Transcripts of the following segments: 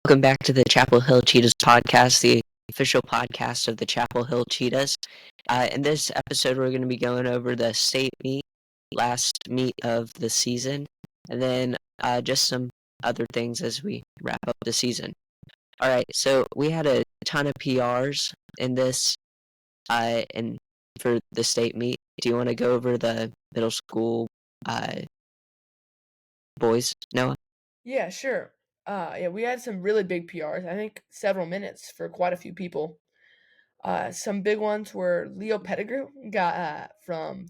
Welcome back to the Chapel Hill Cheetahs podcast, the official podcast of the Chapel Hill Cheetahs. In this episode, we're going to be going over the state meet, last meet of the season, and then just some other things as we wrap up the season. All right, so we had a ton of PRs in this, and for the state meet. Do you want to go over the middle school boys, Noah? Yeah, sure. We had some really big PRs. I think several minutes for quite a few people. Some big ones were Leo Pettigrew got from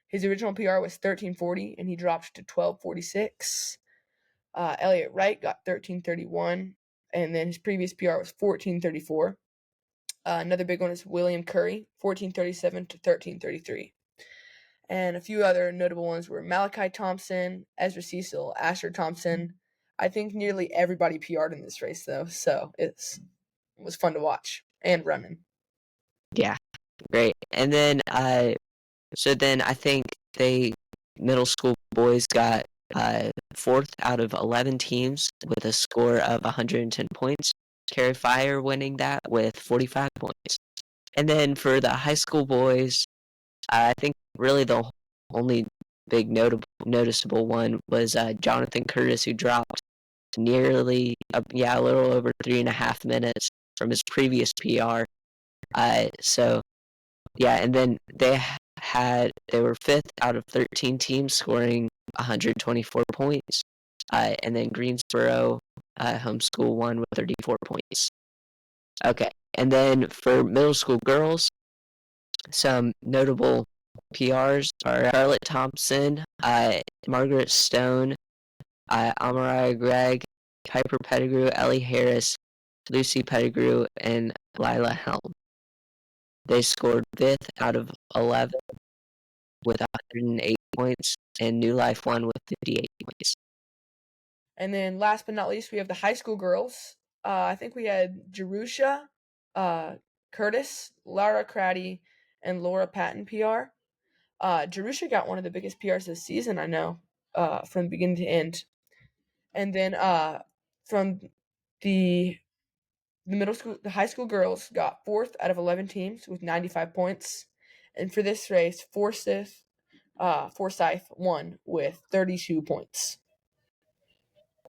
his original PR was 13:40 and he dropped to 12:46. Elliot Wright got 13:31 and then his previous PR was 14:34. Another big one is William Curry, 14:37 to 13:33. And a few other notable ones were Malachi Thompson, Ezra Cecil, Asher Thompson. I think nearly everybody PR'd in this race, though, so it was fun to watch and running. Yeah, great. And then, so then I think middle school boys got fourth out of 11 teams with a score of 110 points. Terry Fire winning that with 45 points. And then for the high school boys, I think really the only big noticeable one was Jonathan Curtis, who dropped nearly, a little over 3.5 minutes from his previous PR. And then they were fifth out of 13 teams, scoring 124 points. And then Greensboro homeschool won with 34 points. Okay, and then for middle school girls, some notable PRs are Charlotte Thompson, Margaret Stone, Amariah Gregg, Piper Pettigrew, Ellie Harris, Lucy Pettigrew, and Lila Helm. They scored fifth out of 11 with 108 points, and New Life won with 58 points. And then last but not least, we have the high school girls. I think we had Jerusha, Curtis, Lara Craddy, and Laura Patton PR. Jerusha got one of the biggest PRs this season, I know, from beginning to end. And then from the high school girls got fourth out of 11 teams with 95 points. And for this race, Forsyth won with 32 points.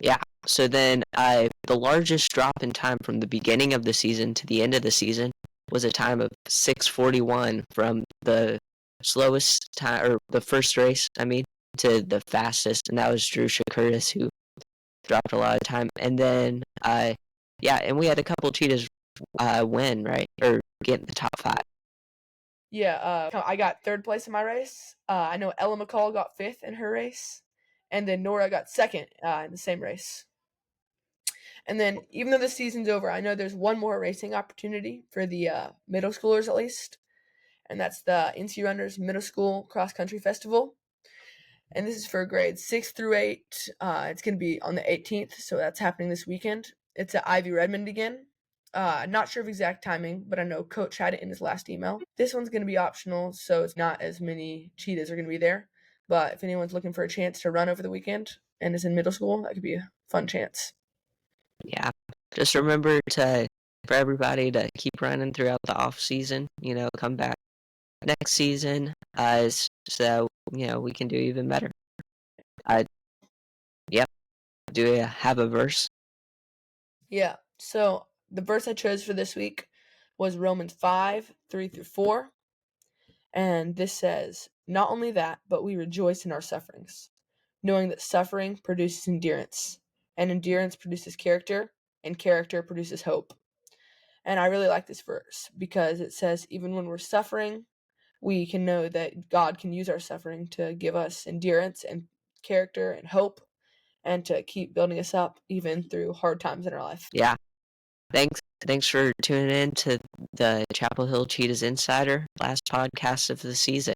Yeah, so then the largest drop in time from the beginning of the season to the end of the season was a time of 6:41 from the slowest time, or the first race, to the fastest, and that was Drusha Curtis, who dropped a lot of time. And then, and we had a couple cheetahs win, right? Or get in the top 5. Yeah, I got third place in my race. I know Ella McCall got fifth in her race. And then Nora got second in the same race. And then, even though the season's over, I know there's one more racing opportunity for the middle schoolers at least. And that's the NC Runners Middle School Cross Country Festival. And this is for grades 6 through 8. It's going to be on the 18th, so that's happening this weekend. It's at Ivy Redmond again. Not sure of exact timing, but I know Coach had it in his last email. This one's going to be optional, so it's not as many cheetahs are going to be there. But if anyone's looking for a chance to run over the weekend and is in middle school, that could be a fun chance. Yeah, just remember for everybody to keep running throughout the off season. Come back next season, so we can do even better. Do we have a verse? Yeah. So the verse I chose for this week was Romans 5:3-4. And this says, "Not only that, but we rejoice in our sufferings, knowing that suffering produces endurance, and endurance produces character, and character produces hope." And I really like this verse because it says even when we're suffering, we can know that God can use our suffering to give us endurance and character and hope and to keep building us up even through hard times in our life. Yeah. Thanks for tuning in to the Chapel Hill Cheetahs Insider, last podcast of the season.